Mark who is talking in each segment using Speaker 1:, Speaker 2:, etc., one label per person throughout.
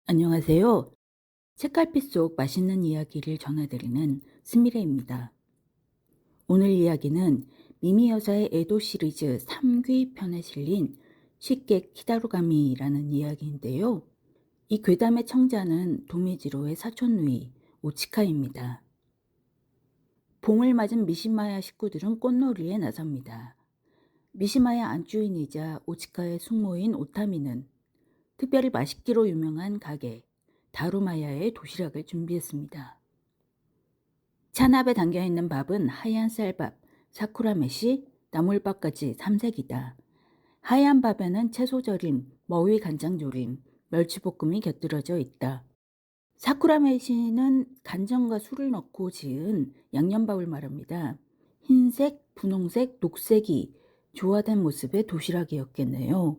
Speaker 1: 안녕하세요. 책갈피 속 맛있는 이야기를 전해드리는 스미레입니다. 오늘 이야기는 미미 여사의 에도 시리즈 3기 편에 실린 쉽게 키다루가미라는 이야기인데요. 이 괴담의 청자는 도미지로의 사촌누이 오치카입니다. 봄을 맞은 미시마야 식구들은 꽃놀이에 나섭니다. 미시마야 안주인이자 오치카의 숙모인 오타미는 특별히 맛있기로 유명한 가게 다루마야의 도시락을 준비했습니다. 찬압에 담겨있는 밥은 하얀 쌀밥, 사쿠라메시, 나물밥까지 삼색이다. 하얀 밥에는 채소절임, 머위 간장조림, 멸치볶음이 곁들여져 있다. 사쿠라메시는 간장과 술을 넣고 지은 양념밥을 말합니다. 흰색, 분홍색, 녹색이 조화된 모습의 도시락이었겠네요.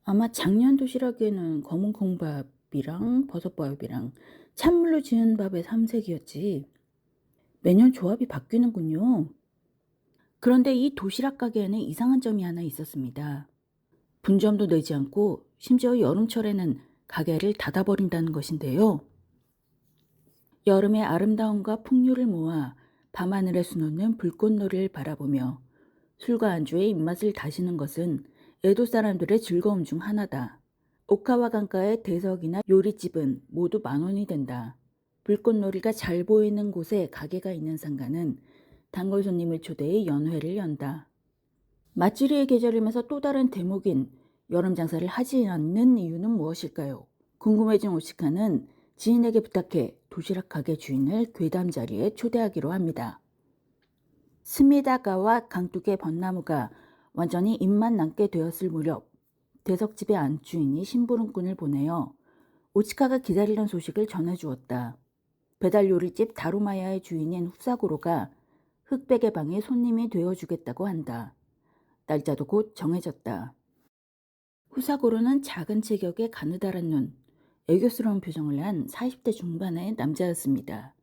Speaker 1: 아마 작년 도시락에는 검은 콩밥이랑 버섯밥이랑 찬물로 지은 밥의 삼색이었지. 매년 조합이 바뀌는군요. 그런데 이 도시락 가게에는 이상한 점이 하나 있었습니다. 분점도 내지 않고 심지어 여름철에는 가게를 닫아버린다는 것인데요. 여름의 아름다움과 풍류를 모아 밤하늘에 수놓는 불꽃놀이를 바라보며 술과 안주에 입맛을 다시는 것은 에도 사람들의 즐거움 중 하나다. 오카와 강가의 대석이나 요리집은 모두 10,000원이 된다. 불꽃놀이가 잘 보이는 곳에 가게가 있는 상가는 단골 손님을 초대해 연회를 연다. 맛지리의 계절이면서 또 다른 대목인 여름 장사를 하지 않는 이유는 무엇일까요? 궁금해진 오시카는 지인에게 부탁해 도시락 가게 주인을 괴담 자리에 초대하기로 합니다. 스미다가와 강둑의 벚나무가 완전히 잎만 남게 되었을 무렵 대석집의 안주인이 심부름꾼을 보내어 오치카가 기다리던 소식을 전해주었다. 배달 요리집 다루마야의 주인인 후사고로가 흑백의 방에 손님이 되어주겠다고 한다. 날짜도 곧 정해졌다. 후사고로는 작은 체격에 가느다란 눈, 애교스러운 표정을 한 40대 중반의 남자였습니다.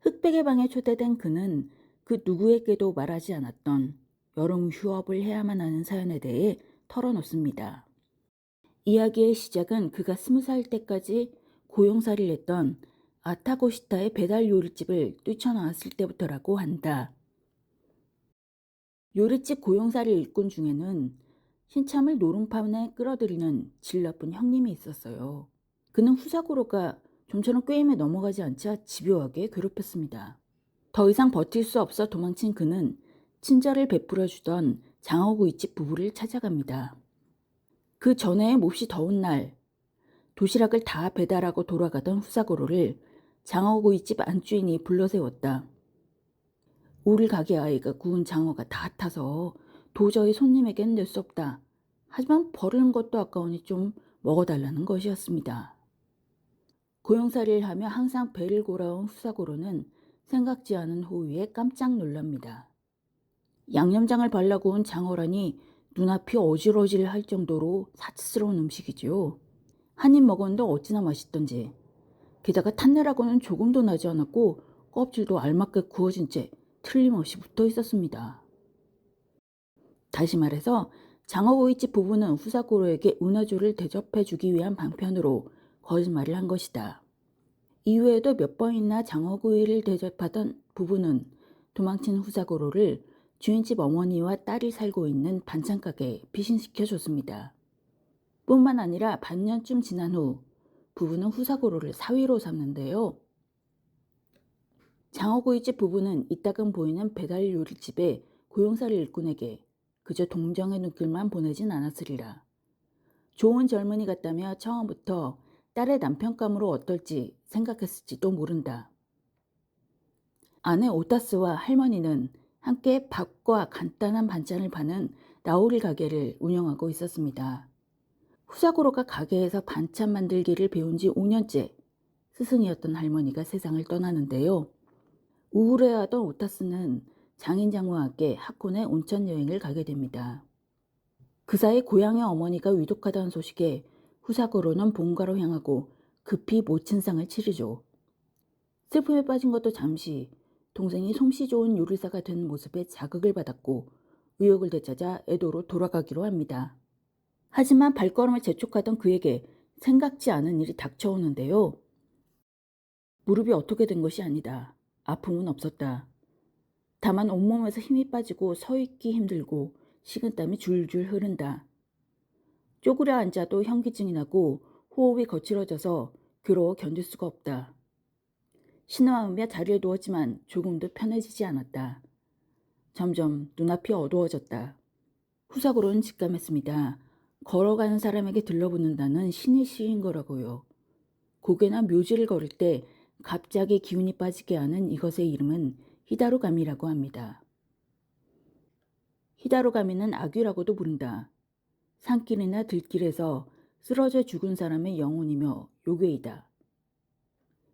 Speaker 1: 흑백의 방에 초대된 그는 그 누구에게도 말하지 않았던 여름 휴업을 해야만 하는 사연에 대해 털어놓습니다. 이야기의 시작은 그가 20살 때까지 고용살이를 했던 아타고시타의 배달 요리집을 뛰쳐나왔을 때부터라고 한다. 요리집 고용살이 일꾼 중에는 신참을 노름판에 끌어들이는 질 나쁜 형님이 있었어요. 그는 후사고로가 좀처럼 꾀임에 넘어가지 않자 집요하게 괴롭혔습니다. 더 이상 버틸 수 없어 도망친 그는 친절을 베풀어주던 장어구이집 부부를 찾아갑니다. 그 전에 몹시 더운 날 도시락을 다 배달하고 돌아가던 후사고로를 장어구이집 안주인이 불러세웠다. 우리 가게 아이가 구운 장어가 다 타서 도저히 손님에겐 낼 수 없다. 하지만 버리는 것도 아까우니 좀 먹어달라는 것이었습니다. 고용살이를 하며 항상 배를 골아온 후사고로는 생각지 않은 호의에 깜짝 놀랍니다. 양념장을 발라 구운 장어라니 눈앞이 어질어질 할 정도로 사치스러운 음식이지요. 한 입 먹었는데 어찌나 맛있던지. 게다가 탄내라고는 조금도 나지 않았고 껍질도 알맞게 구워진 채 틀림없이 붙어 있었습니다. 다시 말해서 장어구이집 부부는 후사고로에게 은하조를 대접해주기 위한 방편으로 거짓말을 한 것이다. 이후에도 몇 번이나 장어구이를 대접하던 부부는 도망친 후사고로를 주인집 어머니와 딸이 살고 있는 반찬가게에 피신시켜줬습니다. 뿐만 아니라 반년쯤 지난 후 부부는 후사고로를 사위로 삼는데요. 장어구이집 부부는 이따금 보이는 배달 요리집의 고용살이 일꾼에게 그저 동정의 눈길만 보내진 않았으리라. 좋은 젊은이 같다며 처음부터 딸의 남편감으로 어떨지 생각했을지도 모른다. 아내 오타스와 할머니는 함께 밥과 간단한 반찬을 파는 나오리 가게를 운영하고 있었습니다. 후사고로가 가게에서 반찬 만들기를 배운 지 5년째 스승이었던 할머니가 세상을 떠나는데요. 우울해하던 오타스는 장인장모와 함께 하코네 온천 여행을 가게 됩니다. 그 사이 고향의 어머니가 위독하다는 소식에 후사고로는 본가로 향하고 급히 모친상을 치르죠. 슬픔에 빠진 것도 잠시 동생이 솜씨 좋은 요리사가 된 모습에 자극을 받았고 의욕을 되찾아 에도로 돌아가기로 합니다. 하지만 발걸음을 재촉하던 그에게 생각지 않은 일이 닥쳐오는데요. 무릎이 어떻게 된 것이 아니다. 아픔은 없었다. 다만 온몸에서 힘이 빠지고 서 있기 힘들고 식은땀이 줄줄 흐른다. 쪼그려 앉아도 현기증이 나고 호흡이 거칠어져서 괴로워 견딜 수가 없다. 신음하며 자리에 누웠지만 조금도 편해지지 않았다. 점점 눈앞이 어두워졌다. 후sak으로는 직감했습니다. 걸어가는 사람에게 들러붙는다는 신의 시인 거라고요. 고개나 묘지를 걸을 때 갑자기 기운이 빠지게 하는 이것의 이름은 히다루가미라고 합니다. 히다루가미는 아귀라고도 부른다. 산길이나 들길에서 쓰러져 죽은 사람의 영혼이며 요괴이다.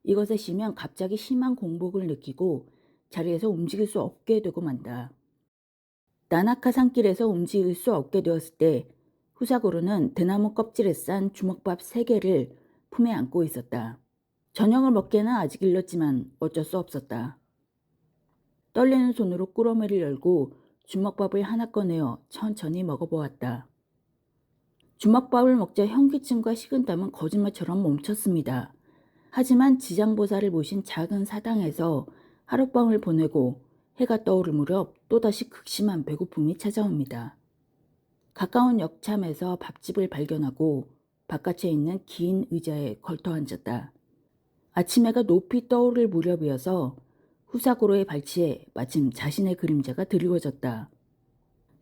Speaker 1: 이것에 쉬면 갑자기 심한 공복을 느끼고 자리에서 움직일 수 없게 되고 만다. 나나카 산길에서 움직일 수 없게 되었을 때 후사고로는 대나무 껍질에 싼 주먹밥 3개를 품에 안고 있었다. 저녁을 먹기에는 아직 일렀지만 어쩔 수 없었다. 떨리는 손으로 꾸러미를 열고 주먹밥을 하나 꺼내어 천천히 먹어보았다. 주먹밥을 먹자 현기증과 식은땀은 거짓말처럼 멈췄습니다. 하지만 지장보살을 모신 작은 사당에서 하룻밤을 보내고 해가 떠오를 무렵 또다시 극심한 배고픔이 찾아옵니다. 가까운 역참에서 밥집을 발견하고 바깥에 있는 긴 의자에 걸터 앉았다. 아침 해가 높이 떠오를 무렵이어서 후사고로의 발치에 마침 자신의 그림자가 드리워졌다.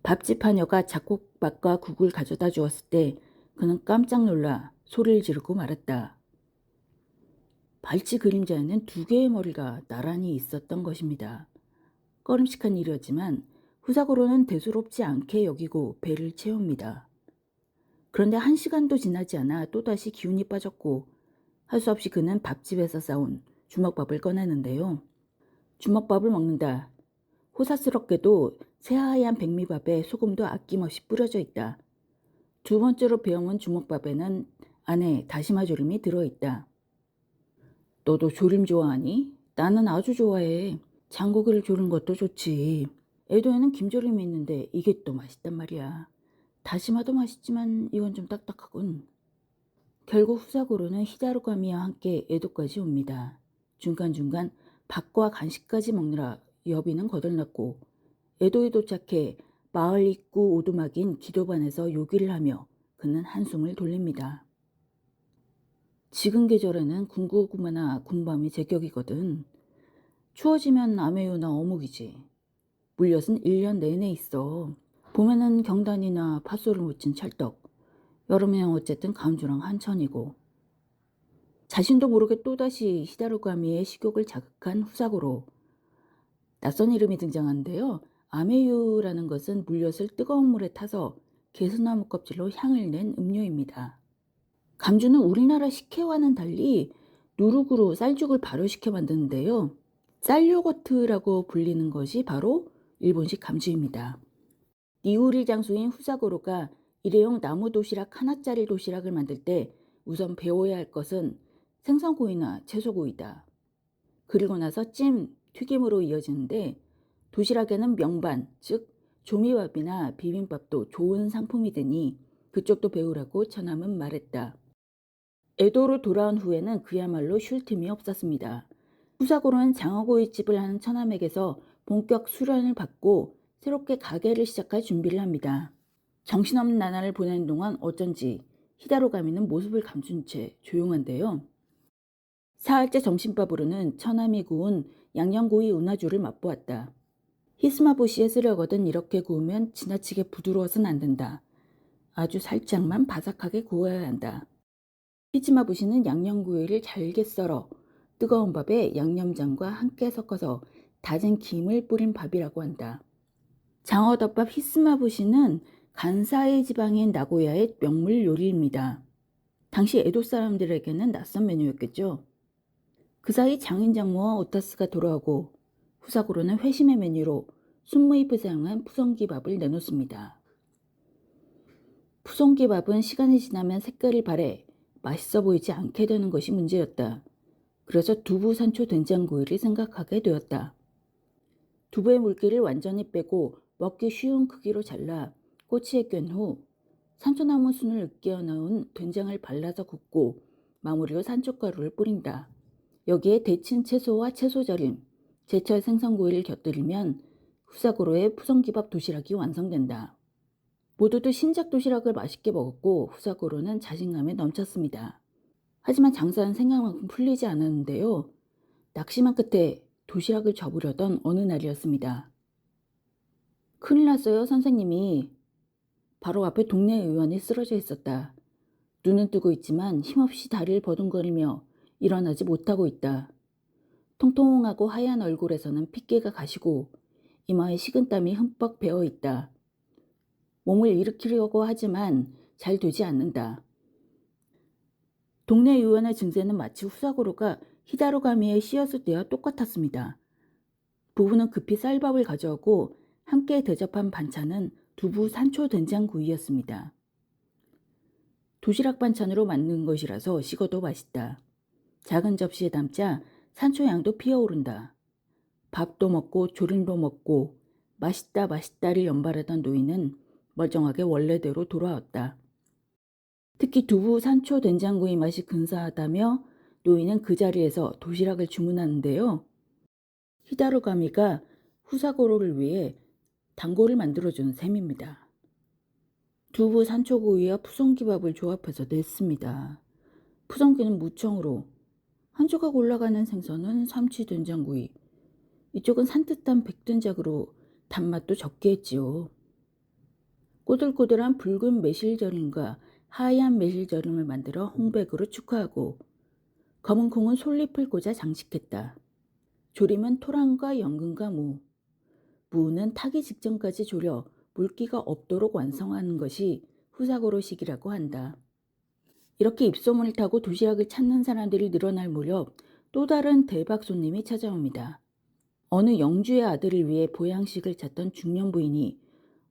Speaker 1: 밥집 하녀가 잡곡밥과 국을 가져다 주었을 때 그는 깜짝 놀라 소리를 지르고 말했다. 발치 그림자에는 2개의 머리가 나란히 있었던 것입니다. 꺼림칙한 일이었지만 후사고로는 대수롭지 않게 여기고 배를 채웁니다. 그런데 1시간도 지나지 않아 또다시 기운이 빠졌고 할 수 없이 그는 밥집에서 싸온 주먹밥을 꺼내는데요. 주먹밥을 먹는다. 호사스럽게도 새하얀 백미밥에 소금도 아낌없이 뿌려져 있다. 2번째로 베어온 주먹밥에는 안에 다시마 조림이 들어있다. 너도 조림 좋아하니? 나는 아주 좋아해. 장고기를 조린 것도 좋지. 애도에는 김조림이 있는데 이게 또 맛있단 말이야. 다시마도 맛있지만 이건 좀 딱딱하군. 결국 후사고로는 히다루가미와 함께 에도까지 옵니다. 중간중간 밥과 간식까지 먹느라 여비는 거들났고 에도에 도착해 마을 입구 오두막인 기도반에서 요기를 하며 그는 한숨을 돌립니다. 지금 계절에는 군고구마나 군밤이 제격이거든. 추워지면 아메요나 어묵이지. 물엿은 1년 내내 있어. 봄에는 경단이나 팥소를 묻힌 찰떡, 여름에는 어쨌든 감주랑 한천이고. 자신도 모르게 또다시 히다루가미의 식욕을 자극한 후사고로. 낯선 이름이 등장하는데요. 아메유라는 것은 물엿을 뜨거운 물에 타서 개수나무 껍질로 향을 낸 음료입니다. 감주는 우리나라 식혜와는 달리 누룩으로 쌀죽을 발효시켜 만드는데요. 쌀요거트라고 불리는 것이 바로 일본식 감주입니다. 니우리 장수인 후사고로가 일회용 나무 도시락 하나짜리 도시락을 만들 때 우선 배워야 할 것은 생선구이나 채소구이다. 그리고 나서 찜, 튀김으로 이어지는데 도시락에는 명반, 즉 조미밥이나 비빔밥도 좋은 상품이 되니 그쪽도 배우라고 처남은 말했다. 에도로 돌아온 후에는 그야말로 쉴 틈이 없었습니다. 후사고로는 장어구이집을 하는 처남에게서 본격 수련을 받고 새롭게 가게를 시작할 준비를 합니다. 정신없는 나날을 보내는 동안 어쩐지 히다루가미는 모습을 감춘 채 조용한데요. 사흘째 점심밥으로는 처남이 구운 양념구이 운하주를 맛보았다. 히스마부시에 쓰려거든 이렇게 구우면 지나치게 부드러워서는 안 된다. 아주 살짝만 바삭하게 구워야 한다. 히스마부시는 양념구이를 잘게 썰어 뜨거운 밥에 양념장과 함께 섞어서 다진 김을 뿌린 밥이라고 한다. 장어덮밥 히스마부시는 간사이 지방인 나고야의 명물 요리입니다. 당시 에도 사람들에게는 낯선 메뉴였겠죠. 그 사이 장인장모와 오타스가 돌아오고 후사고로는 회심의 메뉴로 순무잎을 사용한 푸성기밥을 내놓습니다. 푸성기밥은 시간이 지나면 색깔이 바래 맛있어 보이지 않게 되는 것이 문제였다. 그래서 두부 산초 된장구이를 생각하게 되었다. 두부의 물기를 완전히 빼고 먹기 쉬운 크기로 잘라 꼬치에 꿰 후 산초나무 순을 으깨어 넣은 된장을 발라서 굽고 마무리로 산초가루를 뿌린다. 여기에 데친 채소와 채소절임, 제철 생선구이를 곁들이면 후사고로의 푸성기밥 도시락이 완성된다. 모두들 신작 도시락을 맛있게 먹었고 후사고로는 자신감에 넘쳤습니다. 하지만 장사는 생각만큼 풀리지 않았는데요. 낙심한 끝에 도시락을 접으려던 어느 날이었습니다. 큰일 났어요, 선생님이. 바로 앞에 동네 의원이 쓰러져 있었다. 눈은 뜨고 있지만 힘없이 다리를 버둥거리며 일어나지 못하고 있다. 통통하고 하얀 얼굴에서는 핏기가 가시고 이마에 식은땀이 흠뻑 배어 있다. 몸을 일으키려고 하지만 잘 되지 않는다. 동네 의원의 증세는 마치 후사고로가 히다루가미의 씨앗을 때와 똑같았습니다. 부부는 급히 쌀밥을 가져오고 함께 대접한 반찬은 두부 산초 된장구이였습니다. 도시락 반찬으로 만든 것이라서 식어도 맛있다. 작은 접시에 담자 산초 양도 피어오른다. 밥도 먹고 조림도 먹고 맛있다 맛있다를 연발하던 노인은 멀쩡하게 원래대로 돌아왔다. 특히 두부 산초 된장구이 맛이 근사하다며 노인은 그 자리에서 도시락을 주문하는데요. 히다루가미가 후사고로를 위해 단골을 만들어주는 셈입니다. 두부 산초구이와 푸성기밥을 조합해서 냈습니다. 푸성기는 무청으로, 한 조각 올라가는 생선은 삼치 된장구이, 이쪽은 산뜻한 백된장으로 단맛도 적게 했지요. 꼬들꼬들한 붉은 매실절임과 하얀 매실절임을 만들어 홍백으로 축하하고 검은 콩은 솔잎을 꽂아 장식했다. 조림은 토랑과 연근과 무, 무는 타기 직전까지 졸여 물기가 없도록 완성하는 것이 후사고로식이라고 한다. 이렇게 입소문을 타고 도시락을 찾는 사람들이 늘어날 무렵 또 다른 대박 손님이 찾아옵니다. 어느 영주의 아들을 위해 보양식을 찾던 중년 부인이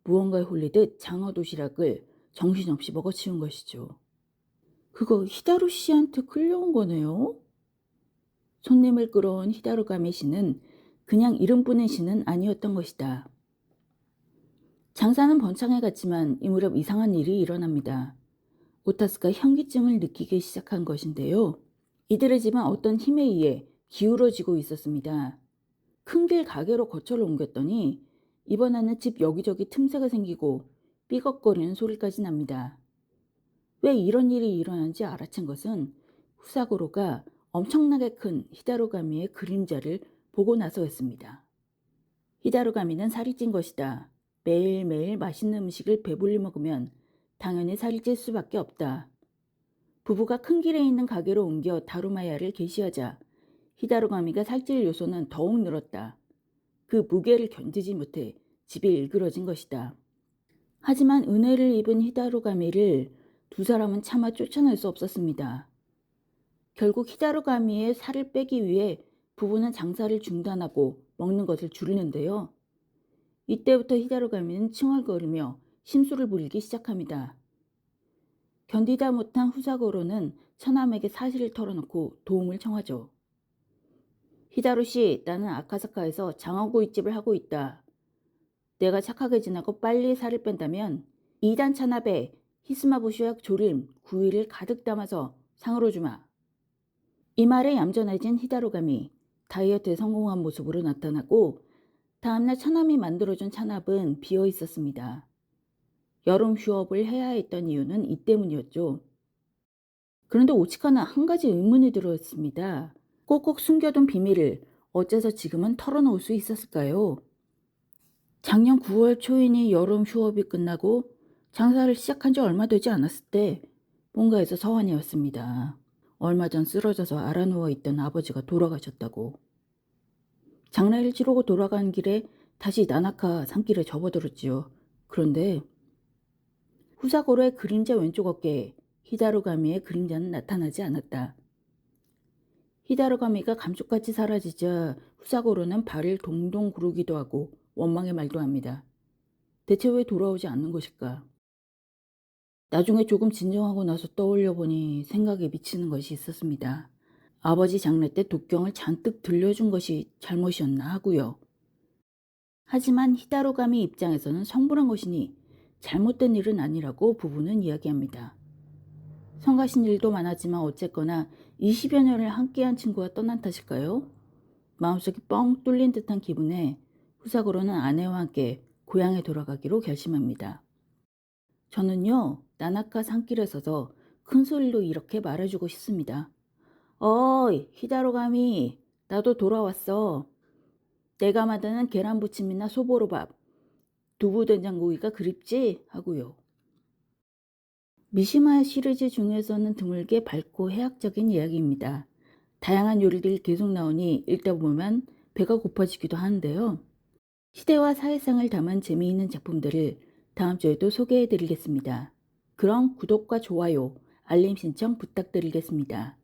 Speaker 1: 무언가에 홀리듯 장어 도시락을 정신없이 먹어치운 것이죠. 그거 히다루 씨한테 끌려온 거네요. 손님을 끌어온 히다루가미 씨는 그냥 이름뿐인 씨는 아니었던 것이다. 장사는 번창해 갔지만 이 무렵 이상한 일이 일어납니다. 오타스가 현기증을 느끼기 시작한 것인데요. 이들의 집은 어떤 힘에 의해 기울어지고 있었습니다. 큰 길 가게로 거처를 옮겼더니 이번에는 집 여기저기 틈새가 생기고 삐걱거리는 소리까지 납니다. 왜 이런 일이 일어난지 알아챈 것은 후사고로가 엄청나게 큰 히다루가미의 그림자를 보고 나서였습니다. 히다루가미는 살이 찐 것이다. 매일매일 맛있는 음식을 배불리 먹으면 당연히 살이 찔 수밖에 없다. 부부가 큰 길에 있는 가게로 옮겨 다루마야를 게시하자 히다루가미가 살찔 요소는 더욱 늘었다. 그 무게를 견디지 못해 집이 일그러진 것이다. 하지만 은혜를 입은 히다루가미를 두 사람은 차마 쫓아낼 수 없었습니다. 결국 히다루가미의 살을 빼기 위해 부부는 장사를 중단하고 먹는 것을 줄이는데요. 이때부터 히다루가미는 칭얼거리며 심술을 부리기 시작합니다. 견디다 못한 후사고로는 처남에게 사실을 털어놓고 도움을 청하죠. 히다루 씨, 나는 아카사카에서 장어구이집을 하고 있다. 내가 착하게 지나고 빨리 살을 뺀다면 2단 찬압에 히스마부시와 조림, 구이를 가득 담아서 상으로 주마. 이 말에 얌전해진 히다루가미, 다이어트에 성공한 모습으로 나타나고 다음날 처남이 만들어준 찬압은 비어 있었습니다. 여름 휴업을 해야 했던 이유는 이 때문이었죠. 그런데 오치카는 한 가지 의문이 들었습니다. 꼭꼭 숨겨둔 비밀을 어째서 지금은 털어놓을 수 있었을까요? 작년 9월 초이니 여름 휴업이 끝나고 장사를 시작한 지 얼마 되지 않았을 때 본가에서 서한이 왔습니다. 얼마 전 쓰러져서 알아누워 있던 아버지가 돌아가셨다고. 장례를 치르고 돌아가는 길에 다시 나나카 산길에 접어들었지요. 그런데 후사고로의 그림자 왼쪽 어깨에 히다루가미의 그림자는 나타나지 않았다. 히다루가미가 감쪽같이 사라지자 후사고로는 발을 동동 구르기도 하고 원망의 말도 합니다. 대체 왜 돌아오지 않는 것일까? 나중에 조금 진정하고 나서 떠올려보니 생각에 미치는 것이 있었습니다. 아버지 장례 때 독경을 잔뜩 들려준 것이 잘못이었나 하고요. 하지만 히다루가미 입장에서는 성불한 것이니 잘못된 일은 아니라고 부부는 이야기합니다. 성가신 일도 많았지만 어쨌거나 20여 년을 함께한 친구가 떠난 탓일까요? 마음속이 뻥 뚫린 듯한 기분에 후사고로는 아내와 함께 고향에 돌아가기로 결심합니다. 저는요, 나나카 산길에 서서 큰 소리로 이렇게 말해주고 싶습니다. 어이, 히다로가미, 나도 돌아왔어. 내가 만드는 계란부침이나 소보로밥, 두부된장고기가 그립지? 하고요. 미시마 시리즈 중에서는 드물게 밝고 해학적인 이야기입니다. 다양한 요리들이 계속 나오니 읽다 보면 배가 고파지기도 하는데요. 시대와 사회성을 담은 재미있는 작품들을 다음 주에도 소개해 드리겠습니다. 그럼 구독과 좋아요, 알림 신청 부탁드리겠습니다.